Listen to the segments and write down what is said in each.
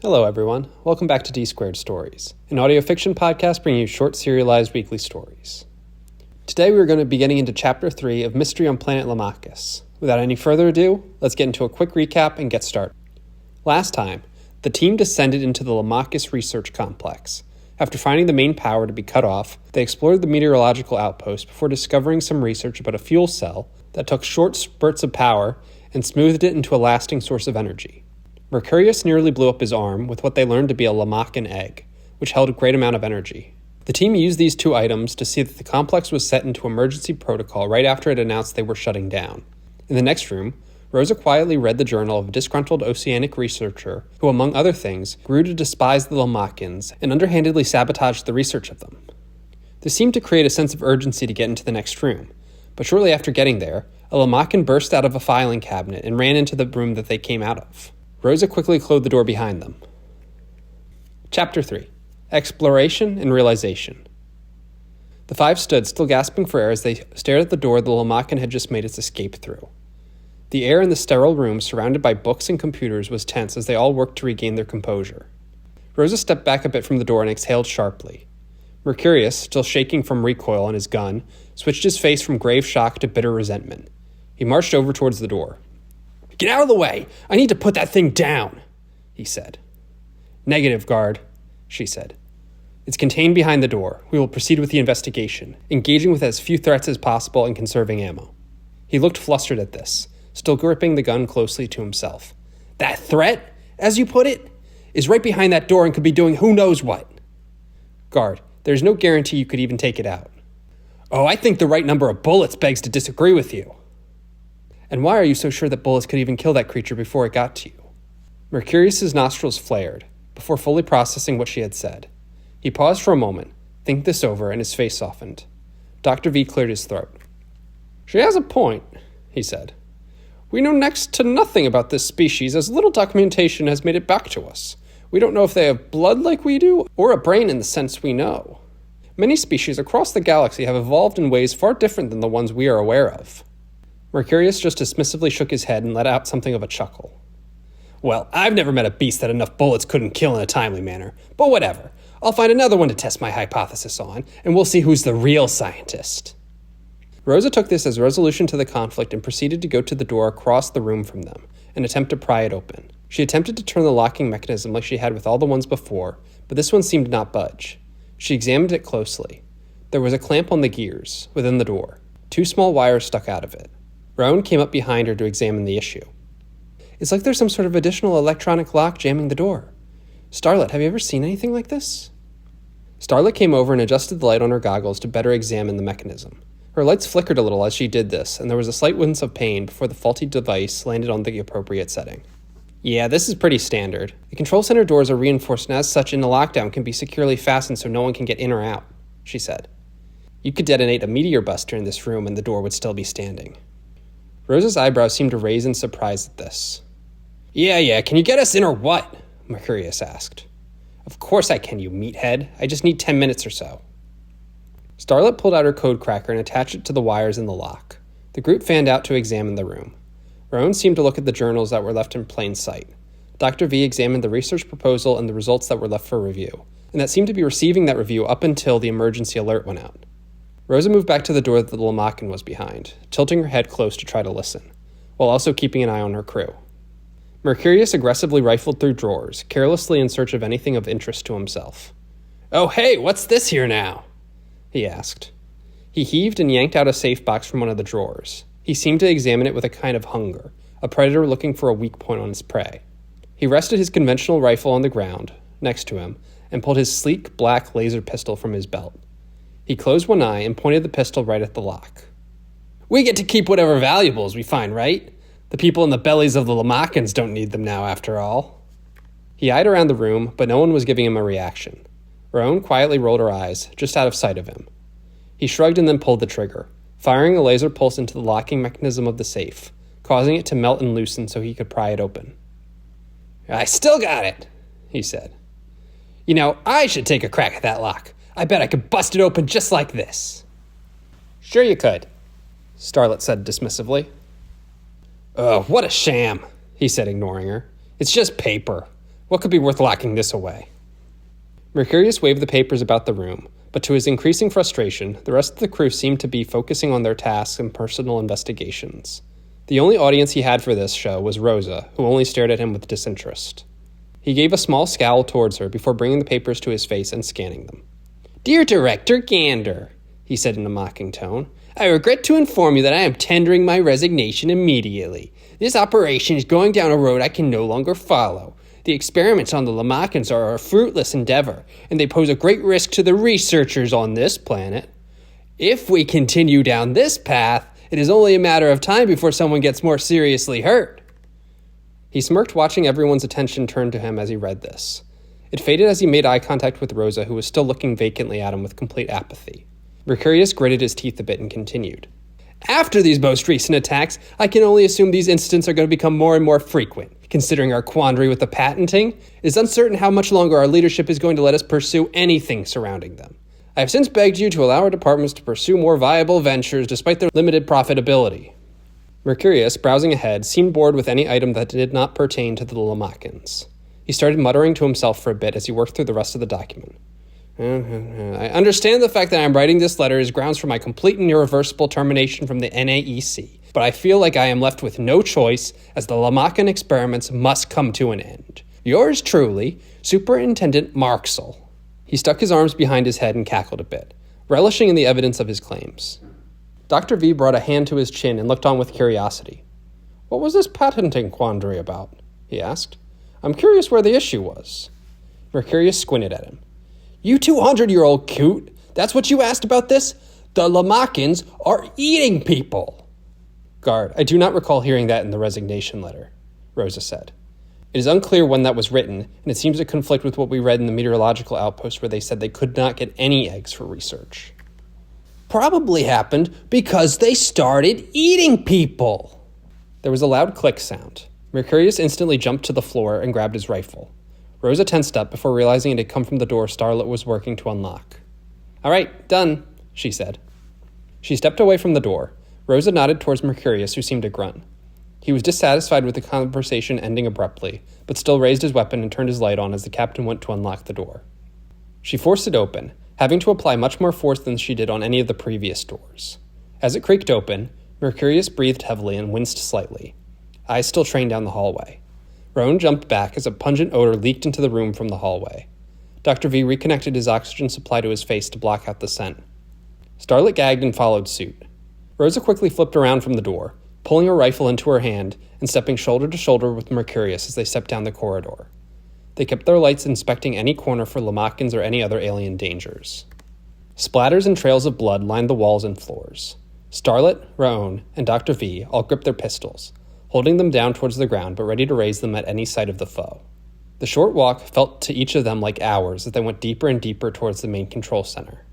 Hello everyone, welcome back to D-Squared Stories, an audio fiction podcast bringing you short serialized weekly stories. Today we are going to be getting into Chapter 3 of Mystery on Planet Lamachus. Without any further ado, let's get into a quick recap and get started. Last time, the team descended into the Lamachus Research Complex. After finding the main power to be cut off, they explored the meteorological outpost before discovering some research about a fuel cell that took short spurts of power and smoothed it into a lasting source of energy. Mercurius nearly blew up his arm with what they learned to be a Lamachan egg, which held a great amount of energy. The team used these two items to see that the complex was set into emergency protocol right after it announced they were shutting down. In the next room, Rosa quietly read the journal of a disgruntled oceanic researcher who, among other things, grew to despise the Lamachans and underhandedly sabotaged the research of them. This seemed to create a sense of urgency to get into the next room, but shortly after getting there, a Lamachan burst out of a filing cabinet and ran into the room that they came out of. Rosa quickly closed the door behind them. Chapter 3. Exploration and Realization. The five stood, still gasping for air, as they stared at the door the Lamachan had just made its escape through. The air in the sterile room, surrounded by books and computers, was tense as they all worked to regain their composure. Rosa stepped back a bit from the door and exhaled sharply. Mercurius, still shaking from recoil on his gun, switched his face from grave shock to bitter resentment. He marched over towards the door. "Get out of the way! I need to put that thing down!" he said. "Negative, guard," she said. "It's contained behind the door. We will proceed with the investigation, engaging with as few threats as possible and conserving ammo." He looked flustered at this, still gripping the gun closely to himself. "That threat, as you put it, is right behind that door and could be doing who knows what." "Guard, there's no guarantee you could even take it out." "Oh, I think the right number of bullets begs to disagree with you." "And why are you so sure that bullets could even kill that creature before it got to you?" Mercurius's nostrils flared, before fully processing what she had said. He paused for a moment, think this over, and his face softened. Dr. V cleared his throat. "She has a point," he said. "We know next to nothing about this species, as little documentation has made it back to us. We don't know if they have blood like we do, or a brain in the sense we know. Many species across the galaxy have evolved in ways far different than the ones we are aware of." Mercurius just dismissively shook his head and let out something of a chuckle. "Well, I've never met a beast that enough bullets couldn't kill in a timely manner, but whatever. I'll find another one to test my hypothesis on, and we'll see who's the real scientist." Rosa took this as resolution to the conflict and proceeded to go to the door across the room from them and attempt to pry it open. She attempted to turn the locking mechanism like she had with all the ones before, but this one seemed to not budge. She examined it closely. There was a clamp on the gears, within the door. Two small wires stuck out of it. Rowan came up behind her to examine the issue. "It's like there's some sort of additional electronic lock jamming the door. Starlet, have you ever seen anything like this?" Starlet came over and adjusted the light on her goggles to better examine the mechanism. Her lights flickered a little as she did this, and there was a slight wince of pain before the faulty device landed on the appropriate setting. "Yeah, this is pretty standard. The control center doors are reinforced and as such in the lockdown can be securely fastened so no one can get in or out," she said. "You could detonate a meteor buster in this room and the door would still be standing." Rosa's eyebrows seemed to raise in surprise at this. Yeah, can you get us in or what?" Mercurius asked. "Of course I can, you meathead. I just need 10 minutes or so." Starlet pulled out her code cracker and attached it to the wires in the lock. The group fanned out to examine the room. Rowan seemed to look at the journals that were left in plain sight. Dr. V examined the research proposal and the results that were left for review, and that seemed to be receiving that review up until the emergency alert went out. Rosa moved back to the door that the Lamachan was behind, tilting her head close to try to listen, while also keeping an eye on her crew. Mercurius aggressively rifled through drawers, carelessly in search of anything of interest to himself. "Oh hey, what's this here now?" he asked. He heaved and yanked out a safe box from one of the drawers. He seemed to examine it with a kind of hunger, a predator looking for a weak point on his prey. He rested his conventional rifle on the ground, next to him, and pulled his sleek, black laser pistol from his belt. He closed one eye and pointed the pistol right at the lock. "We get to keep whatever valuables we find, right? The people in the bellies of the Lamachans don't need them now, after all." He eyed around the room, but no one was giving him a reaction. Rowan quietly rolled her eyes, just out of sight of him. He shrugged and then pulled the trigger, firing a laser pulse into the locking mechanism of the safe, causing it to melt and loosen so he could pry it open. "I still got it," he said. "You know, I should take a crack at that lock. I bet I could bust it open just like this." "Sure you could," Starlet said dismissively. "Oh, what a sham," he said, ignoring her. "It's just paper. What could be worth locking this away? Mercurius waved the papers about the room, but to his increasing frustration, the rest of the crew seemed to be focusing on their tasks and personal investigations. The only audience he had for this show was Rosa, who only stared at him with disinterest. He gave a small scowl towards her before bringing the papers to his face and scanning them. "Dear Director Gander," he said in a mocking tone, "I regret to inform you that I am tendering my resignation immediately. This operation is going down a road I can no longer follow. The experiments on the Lamachus are a fruitless endeavor, and they pose a great risk to the researchers on this planet. If we continue down this path, it is only a matter of time before someone gets more seriously hurt." He smirked, watching everyone's attention turn to him as he read this. It faded as he made eye contact with Rosa, who was still looking vacantly at him with complete apathy. Mercurius gritted his teeth a bit and continued. "After these most recent attacks, I can only assume these incidents are going to become more and more frequent. Considering our quandary with the patenting, it is uncertain how much longer our leadership is going to let us pursue anything surrounding them. I have since begged you to allow our departments to pursue more viable ventures despite their limited profitability." Mercurius, browsing ahead, seemed bored with any item that did not pertain to the Lamachans. He started muttering to himself for a bit as he worked through the rest of the document. "I understand the fact that I am writing this letter is grounds for my complete and irreversible termination from the NAEC, but I feel like I am left with no choice as the Lamachan experiments must come to an end. Yours truly, Superintendent Marksel." He stuck his arms behind his head and cackled a bit, relishing in the evidence of his claims. Dr. V brought a hand to his chin and looked on with curiosity. "What was this patenting quandary about?" he asked. "I'm curious where the issue was." Mercurius squinted at him. "You 200-year-old coot, that's what you asked about this? The Lamachans are eating people." "Guard, I do not recall hearing that in the resignation letter," Rosa said. "It is unclear when that was written, and it seems to conflict with what we read in the meteorological outpost where they said they could not get any eggs for research." "Probably happened because they started eating people." There was a loud click sound. Mercurius instantly jumped to the floor and grabbed his rifle. Rosa tensed up before realizing it had come from the door Starlet was working to unlock. "All right, done," she said. She stepped away from the door. Rosa nodded towards Mercurius, who seemed to grunt. He was dissatisfied with the conversation ending abruptly, but still raised his weapon and turned his light on as the captain went to unlock the door. She forced it open, having to apply much more force than she did on any of the previous doors. As it creaked open, Mercurius breathed heavily and winced slightly, eyes still trained down the hallway. Roan jumped back as a pungent odor leaked into the room from the hallway. Dr. V reconnected his oxygen supply to his face to block out the scent. Starlet gagged and followed suit. Rosa quickly flipped around from the door, pulling her rifle into her hand and stepping shoulder to shoulder with Mercurius as they stepped down the corridor. They kept their lights inspecting any corner for Lamachans or any other alien dangers. Splatters and trails of blood lined the walls and floors. Starlet, Roan, and Dr. V all gripped their pistols, holding them down towards the ground but ready to raise them at any sight of the foe. The short walk felt to each of them like hours as they went deeper and deeper towards the main control center.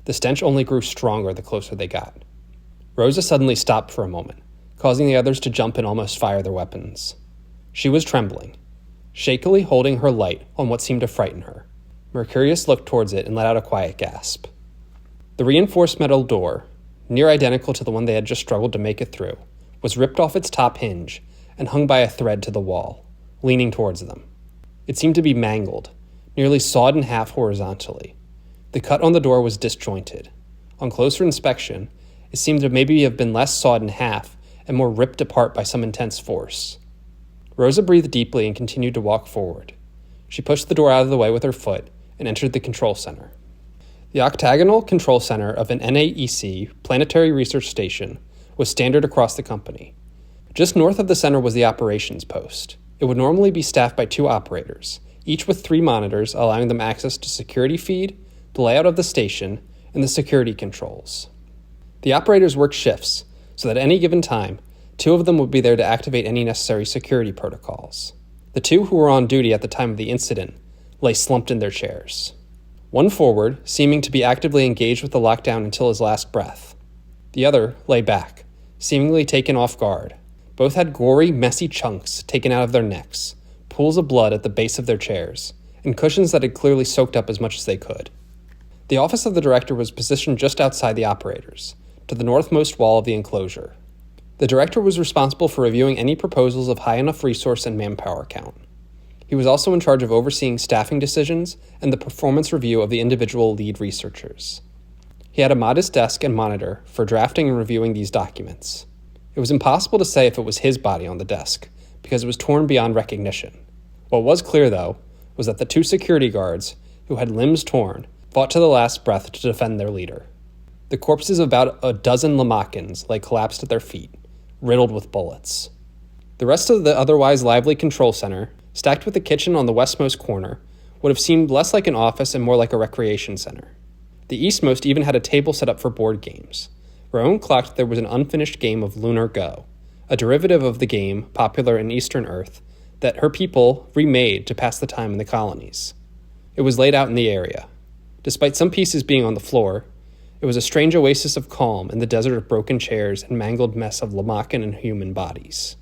The stench only grew stronger the closer they got. Rosa suddenly stopped for a moment, causing the others to jump and almost fire their weapons. She was trembling, shakily holding her light on what seemed to frighten her. Mercurius looked towards it and let out a quiet gasp. The reinforced metal door, near identical to the one they had just struggled to make it through, was ripped off its top hinge and hung by a thread to the wall, leaning towards them. It seemed to be mangled, nearly sawed in half horizontally. The cut on the door was disjointed. On closer inspection, it seemed to maybe have been less sawed in half and more ripped apart by some intense force. Rosa breathed deeply and continued to walk forward. She pushed the door out of the way with her foot and entered the control center. The octagonal control center of an NAEC planetary research station was standard across the company. Just north of the center was the operations post. It would normally be staffed by 2 operators, each with 3 monitors allowing them access to security feed, the layout of the station, and the security controls. The operators worked shifts, so that at any given time, 2 of them would be there to activate any necessary security protocols. The 2 who were on duty at the time of the incident lay slumped in their chairs. One forward, seeming to be actively engaged with the lockdown until his last breath. The other lay back, seemingly taken off guard. Both had gory, messy chunks taken out of their necks, pools of blood at the base of their chairs, and cushions that had clearly soaked up as much as they could. The office of the director was positioned just outside the operators, to the northmost wall of the enclosure. The director was responsible for reviewing any proposals of high enough resource and manpower count. He was also in charge of overseeing staffing decisions and the performance review of the individual lead researchers. He had a modest desk and monitor for drafting and reviewing these documents. It was impossible to say if it was his body on the desk, because it was torn beyond recognition. What was clear, though, was that the 2 security guards, who had limbs torn, fought to the last breath to defend their leader. The corpses of about a dozen Lamachans lay collapsed at their feet, riddled with bullets. The rest of the otherwise lively control center, stacked with the kitchen on the westmost corner, would have seemed less like an office and more like a recreation center. The eastmost even had a table set up for board games. Rowan clocked there was an unfinished game of Lunar Go, a derivative of the game popular in Eastern Earth that her people remade to pass the time in the colonies. It was laid out in the area. Despite some pieces being on the floor, it was a strange oasis of calm in the desert of broken chairs and mangled mess of Lamacan and human bodies.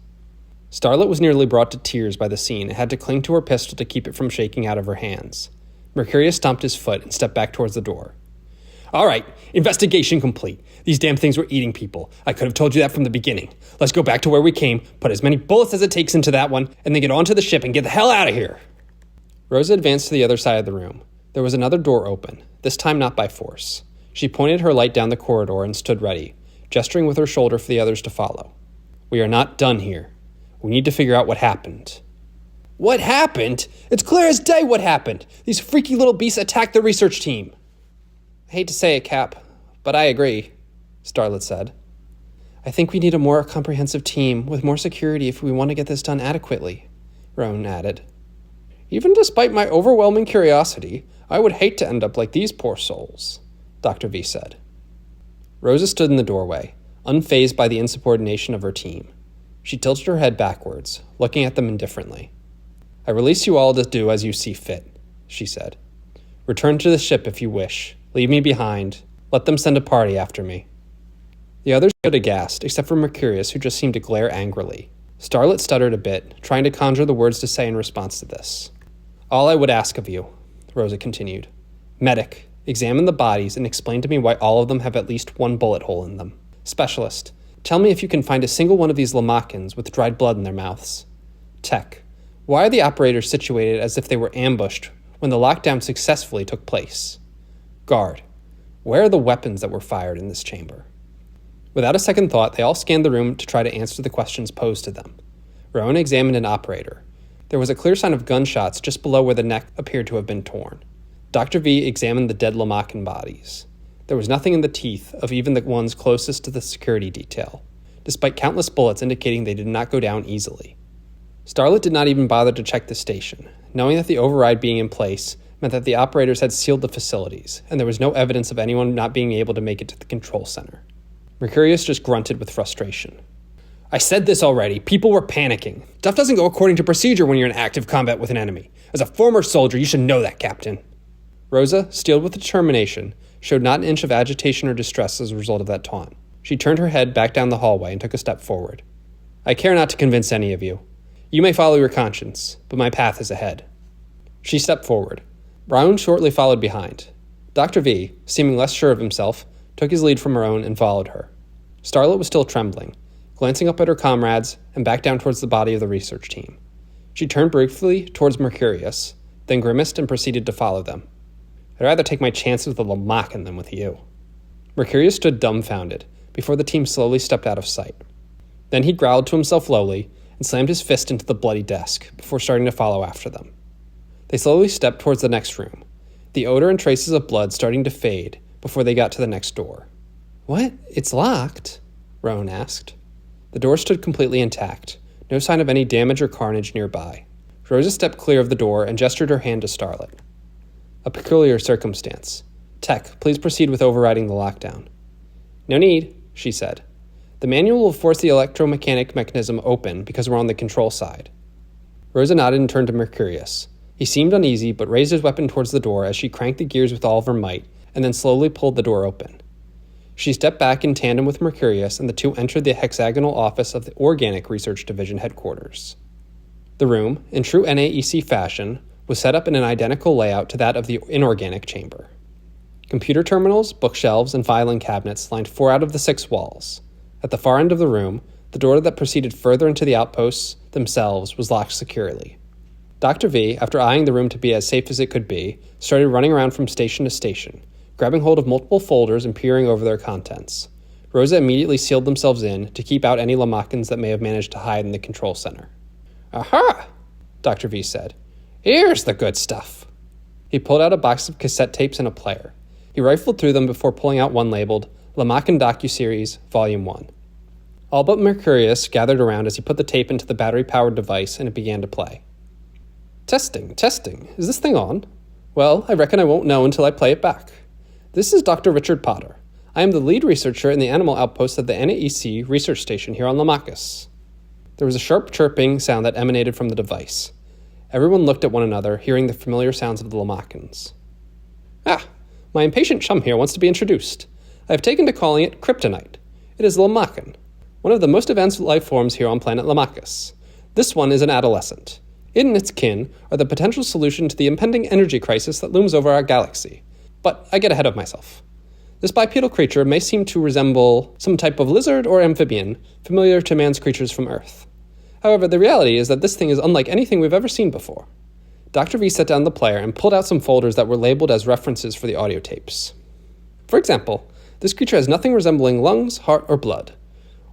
Starlet was nearly brought to tears by the scene and had to cling to her pistol to keep it from shaking out of her hands. Mercurius stomped his foot and stepped back towards the door. All right, investigation complete. These damn things were eating people. I could have told you that from the beginning. Let's go back to where we came, put as many bullets as it takes into that one, and then get onto the ship and get the hell out of here. Rosa advanced to the other side of the room. There was another door open, this time not by force. She pointed her light down the corridor and stood ready, gesturing with her shoulder for the others to follow. We are not done here. We need to figure out what happened. What happened? It's clear as day what happened. These freaky little beasts attacked the research team. I hate to say it, Cap, but I agree, Starlet said. I think we need a more comprehensive team with more security if we want to get this done adequately, Rowan added. Even despite my overwhelming curiosity, I would hate to end up like these poor souls, Dr. V said. Rosa stood in the doorway, unfazed by the insubordination of her team. She tilted her head backwards, looking at them indifferently. I release you all to do as you see fit, she said. Return to the ship if you wish. Leave me behind. Let them send a party after me. The others stood aghast, except for Mercurius, who just seemed to glare angrily. Starlet stuttered a bit, trying to conjure the words to say in response to this. All I would ask of you, Rosa continued. Medic, examine the bodies and explain to me why all of them have at least one bullet hole in them. Specialist, tell me if you can find a single one of these Lamachans with dried blood in their mouths. Tech, why are the operators situated as if they were ambushed when the lockdown successfully took place? Guard, where are the weapons that were fired in this chamber? Without a second thought, they all scanned the room to try to answer the questions posed to them. Rowan examined an operator. There was a clear sign of gunshots just below where the neck appeared to have been torn. Dr. V examined the dead Lamacan bodies. There was nothing in the teeth of even the ones closest to the security detail, despite countless bullets indicating they did not go down easily. Starlet did not even bother to check the station, knowing that the override being in place meant that the operators had sealed the facilities, and there was no evidence of anyone not being able to make it to the control center. Mercurius just grunted with frustration. I said this already. People were panicking. Stuff doesn't go according to procedure when you're in active combat with an enemy. As a former soldier, you should know that, Captain. Rosa, steeled with determination, showed not an inch of agitation or distress as a result of that taunt. She turned her head back down the hallway and took a step forward. I care not to convince any of you. You may follow your conscience, but my path is ahead. She stepped forward. Rowan shortly followed behind. Dr. V, seeming less sure of himself, took his lead from Rowan and followed her. Starlet was still trembling, glancing up at her comrades and back down towards the body of the research team. She turned briefly towards Mercurius, then grimaced and proceeded to follow them. I'd rather take my chances with a Lamacan than with you. Mercurius stood dumbfounded before the team slowly stepped out of sight. Then he growled to himself lowly and slammed his fist into the bloody desk before starting to follow after them. They slowly stepped towards the next room, the odor and traces of blood starting to fade before they got to the next door. What? It's locked? Rowan asked. The door stood completely intact, no sign of any damage or carnage nearby. Rosa stepped clear of the door and gestured her hand to Starlet. A peculiar circumstance. Tech, please proceed with overriding the lockdown. No need, she said. The manual will force the electromechanic mechanism open because we're on the control side. Rosa nodded and turned to Mercurius. He seemed uneasy, but raised his weapon towards the door as she cranked the gears with all of her might, and then slowly pulled the door open. She stepped back in tandem with Mercurius, and the two entered the hexagonal office of the Organic Research Division headquarters. The room, in true NAEC fashion, was set up in an identical layout to that of the inorganic chamber. Computer terminals, bookshelves, and filing cabinets lined 4 out of the 6 walls. At the far end of the room, the door that proceeded further into the outposts themselves was locked securely. Dr. V, after eyeing the room to be as safe as it could be, started running around from station to station, grabbing hold of multiple folders and peering over their contents. Rosa immediately sealed themselves in to keep out any Lamachans that may have managed to hide in the control center. "Aha!" Dr. V said. "Here's the good stuff." He pulled out a box of cassette tapes and a player. He rifled through them before pulling out one labeled Lamachan Docuseries, Volume 1. All but Mercurius gathered around as he put the tape into the battery-powered device and it began to play. Testing. Is this thing on? Well, I reckon I won't know until I play it back. This is Dr. Richard Potter. I am the lead researcher in the animal outpost at the NAEC research station here on Lamachus. There was a sharp chirping sound that emanated from the device. Everyone looked at one another, hearing the familiar sounds of the Lamachans. "Ah, my impatient chum here wants to be introduced. I have taken to calling it kryptonite. It is Lamachan, one of the most advanced life forms here on planet Lamachus. This one is an adolescent. It and its kin are the potential solution to the impending energy crisis that looms over our galaxy. But I get ahead of myself. This bipedal creature may seem to resemble some type of lizard or amphibian familiar to man's creatures from Earth. However, the reality is that this thing is unlike anything we've ever seen before." Dr. V set down the player and pulled out some folders that were labeled as references for the audio tapes. For example, this creature has nothing resembling lungs, heart, or blood,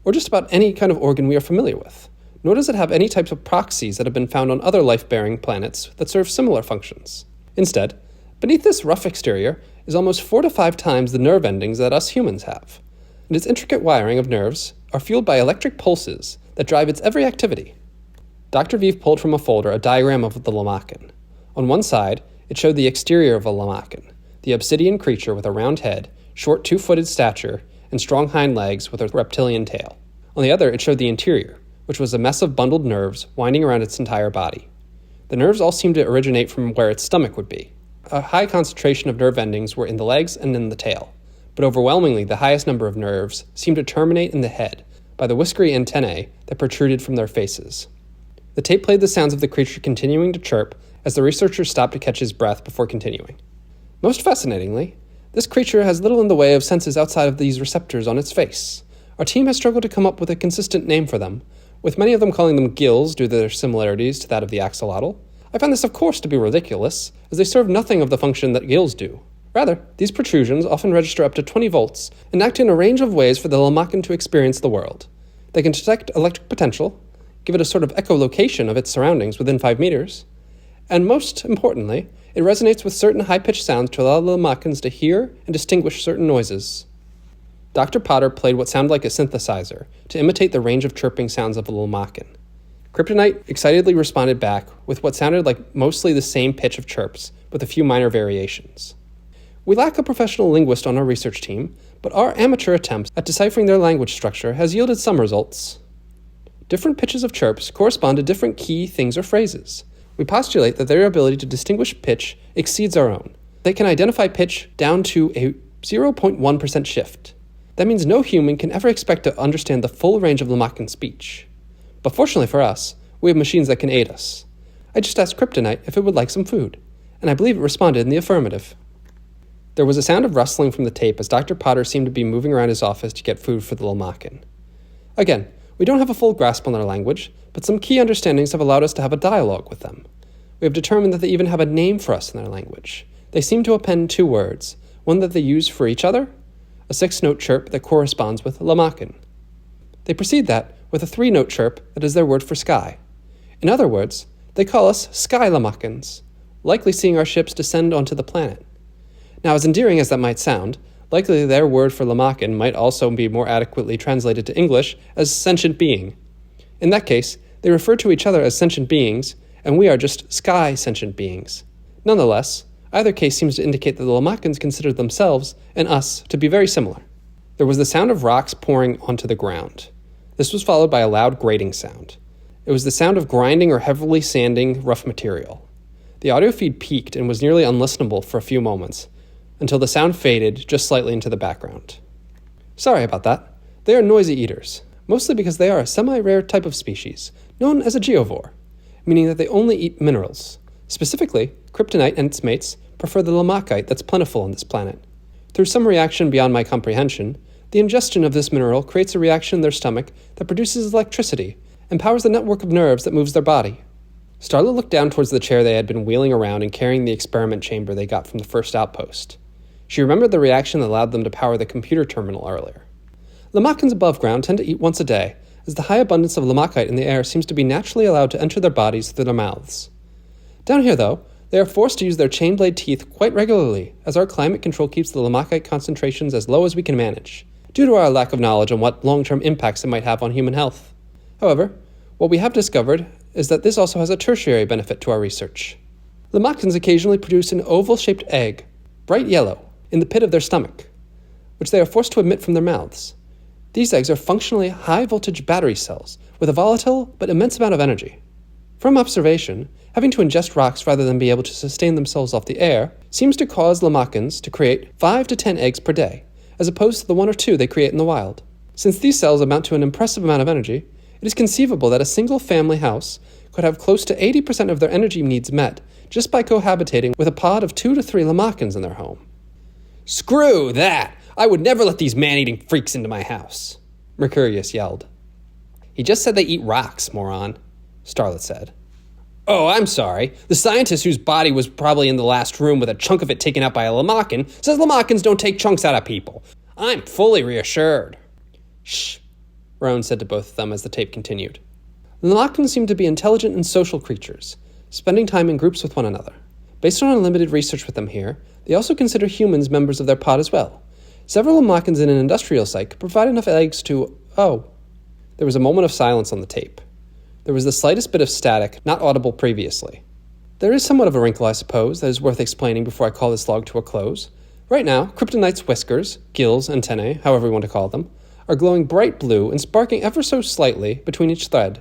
or just about any kind of organ we are familiar with, nor does it have any types of proxies that have been found on other life-bearing planets that serve similar functions. Instead, beneath this rough exterior is almost 4 to 5 times the nerve endings that us humans have, and its intricate wiring of nerves are fueled by electric pulses that drive its every activity. Dr. V pulled from a folder a diagram of the Lamachan. On one side, it showed the exterior of a Lamachan, the obsidian creature with a round head, short 2-footed stature, and strong hind legs with a reptilian tail. On the other, it showed the interior, which was a mess of bundled nerves winding around its entire body. The nerves all seemed to originate from where its stomach would be. A high concentration of nerve endings were in the legs and in the tail, but overwhelmingly the highest number of nerves seemed to terminate in the head by the whiskery antennae that protruded from their faces. The tape played the sounds of the creature continuing to chirp as the researcher stopped to catch his breath before continuing. Most fascinatingly, this creature has little in the way of senses outside of these receptors on its face. Our team has struggled to come up with a consistent name for them, with many of them calling them gills due to their similarities to that of the axolotl. I find this, of course, to be ridiculous, as they serve nothing of the function that gills do. Rather, these protrusions often register up to 20 volts and act in a range of ways for the Lamachan to experience the world. They can detect electric potential, give it a sort of echolocation of its surroundings within 5 meters, and most importantly, it resonates with certain high-pitched sounds to allow the Lamachans to hear and distinguish certain noises. Dr. Potter played what sounded like a synthesizer to imitate the range of chirping sounds of a Lamachan. Kryptonite excitedly responded back with what sounded like mostly the same pitch of chirps, with a few minor variations. We lack a professional linguist on our research team, but our amateur attempts at deciphering their language structure has yielded some results. Different pitches of chirps correspond to different key things or phrases. We postulate that their ability to distinguish pitch exceeds our own. They can identify pitch down to a 0.1% shift. That means no human can ever expect to understand the full range of Lamachan speech. But fortunately for us, we have machines that can aid us. I just asked Kryptonite if it would like some food, and I believe it responded in the affirmative. There was a sound of rustling from the tape as Dr. Potter seemed to be moving around his office to get food for the Lamachan. Again, we don't have a full grasp on their language, but some key understandings have allowed us to have a dialogue with them. We have determined that they even have a name for us in their language. They seem to append 2 words, one that they use for each other, a 6-note chirp that corresponds with Lamachan. They precede that with a 3-note chirp that is their word for sky. In other words, they call us Sky Lamachans, likely seeing our ships descend onto the planet. Now, as endearing as that might sound, likely their word for Lamachan might also be more adequately translated to English as sentient being. In that case, they refer to each other as sentient beings, and we are just sky sentient beings. Nonetheless, either case seems to indicate that the Lamachans consider themselves and us to be very similar. There was the sound of rocks pouring onto the ground. This was followed by a loud grating sound. It was the sound of grinding or heavily sanding rough material. The audio feed peaked and was nearly unlistenable for a few moments, until the sound faded just slightly into the background. Sorry about that. They are noisy eaters, mostly because they are a semi-rare type of species, known as a geovore, meaning that they only eat minerals. Specifically, kryptonite and its mates prefer the lamachite that's plentiful on this planet. Through some reaction beyond my comprehension, the ingestion of this mineral creates a reaction in their stomach that produces electricity and powers the network of nerves that moves their body. Starla looked down towards the chair they had been wheeling around and carrying the experiment chamber they got from the first outpost. She remembered the reaction that allowed them to power the computer terminal earlier. Lamachans above ground tend to eat once a day, as the high abundance of Lamachite in the air seems to be naturally allowed to enter their bodies through their mouths. Down here, though, they are forced to use their chain-blade teeth quite regularly, as our climate control keeps the Lamachite concentrations as low as we can manage, due to our lack of knowledge on what long-term impacts it might have on human health. However, what we have discovered is that this also has a tertiary benefit to our research. Lamachans occasionally produce an oval-shaped egg, bright yellow, in the pit of their stomach, which they are forced to emit from their mouths. These eggs are functionally high-voltage battery cells with a volatile but immense amount of energy. From observation, having to ingest rocks rather than be able to sustain themselves off the air seems to cause Lamachans to create 5 to 10 eggs per day, as opposed to the 1 or 2 they create in the wild. Since these cells amount to an impressive amount of energy, it is conceivable that a single family house could have close to 80% of their energy needs met just by cohabitating with a pod of 2 to 3 Lamachans in their home. "Screw that! I would never let these man-eating freaks into my house," Mercurius yelled. "He just said they eat rocks, moron," Starlet said. "Oh, I'm sorry. The scientist whose body was probably in the last room with a chunk of it taken out by a Lamachan says Lamachans don't take chunks out of people. I'm fully reassured." "Shh," Rowan said to both of them as the tape continued. The Lamachans seem to be intelligent and social creatures, spending time in groups with one another. Based on unlimited research with them here, they also consider humans members of their pod as well. Several Lamachans in an industrial site could provide enough eggs to... Oh. There was a moment of silence on the tape. There was the slightest bit of static, not audible previously. There is somewhat of a wrinkle, I suppose, that is worth explaining before I call this log to a close. Right now, Kryptonite's whiskers, gills, antennae, however you want to call them, are glowing bright blue and sparking ever so slightly between each thread.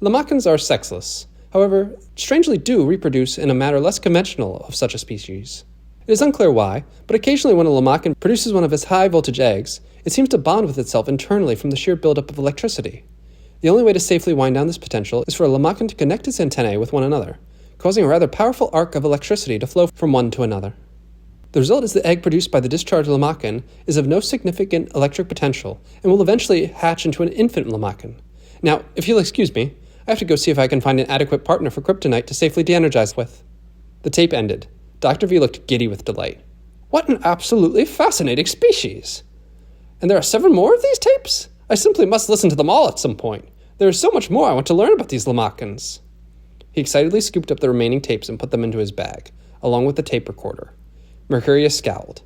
Lamachans are sexless, however, strangely do reproduce in a manner less conventional of such a species. It is unclear why, but occasionally when a Lamachan produces one of its high-voltage eggs, it seems to bond with itself internally from the sheer buildup of electricity. The only way to safely wind down this potential is for a Lamachan to connect its antennae with one another, causing a rather powerful arc of electricity to flow from one to another. The result is the egg produced by the discharged Lamachan is of no significant electric potential and will eventually hatch into an infant Lamachan. Now, if you'll excuse me, I have to go see if I can find an adequate partner for Kryptonite to safely de-energize with. The tape ended. Dr. V looked giddy with delight. "What an absolutely fascinating species! And there are 7 more of these tapes? I simply must listen to them all at some point. There is so much more I want to learn about these Lamachans." He excitedly scooped up the remaining tapes and put them into his bag, along with the tape recorder. Mercurius scowled.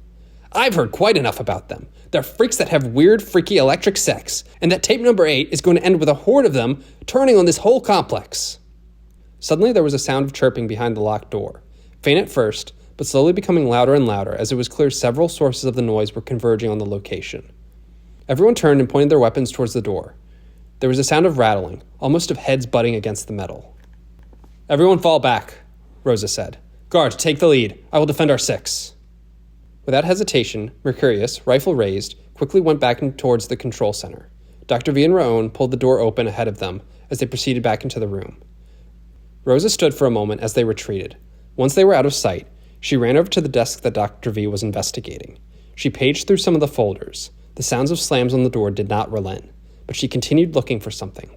"I've heard quite enough about them. They're freaks that have weird, freaky electric sex, and that tape number 8 is going to end with a horde of them turning on this whole complex." Suddenly there was a sound of chirping behind the locked door, faint at first, but slowly becoming louder and louder as it was clear several sources of the noise were converging on the location. Everyone turned and pointed their weapons towards the door. There was a sound of rattling, almost of heads butting against the metal. "Everyone fall back," Rosa said. "Guard, take the lead. I will defend our 6. Without hesitation, Mercurius, rifle raised, quickly went back towards the control center. Dr. V and Raon pulled the door open ahead of them as they proceeded back into the room. Rosa stood for a moment as they retreated. Once they were out of sight, she ran over to the desk that Dr. V was investigating. She paged through some of the folders. The sounds of slams on the door did not relent, but she continued looking for something.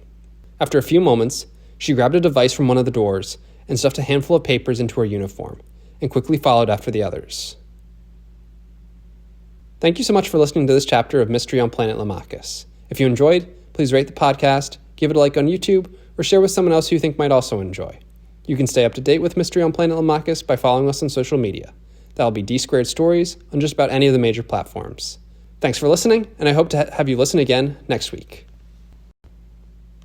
After a few moments, she grabbed a device from one of the doors and stuffed a handful of papers into her uniform, and quickly followed after the others. Thank you so much for listening to this chapter of Mystery on Planet Lamachus. If you enjoyed, please rate the podcast, give it a like on YouTube, or share with someone else who you think might also enjoy. You can stay up to date with Mystery on Planet Lamachus by following us on social media. That'll be D2 Stories on just about any of the major platforms. Thanks for listening, and I hope to have you listen again next week.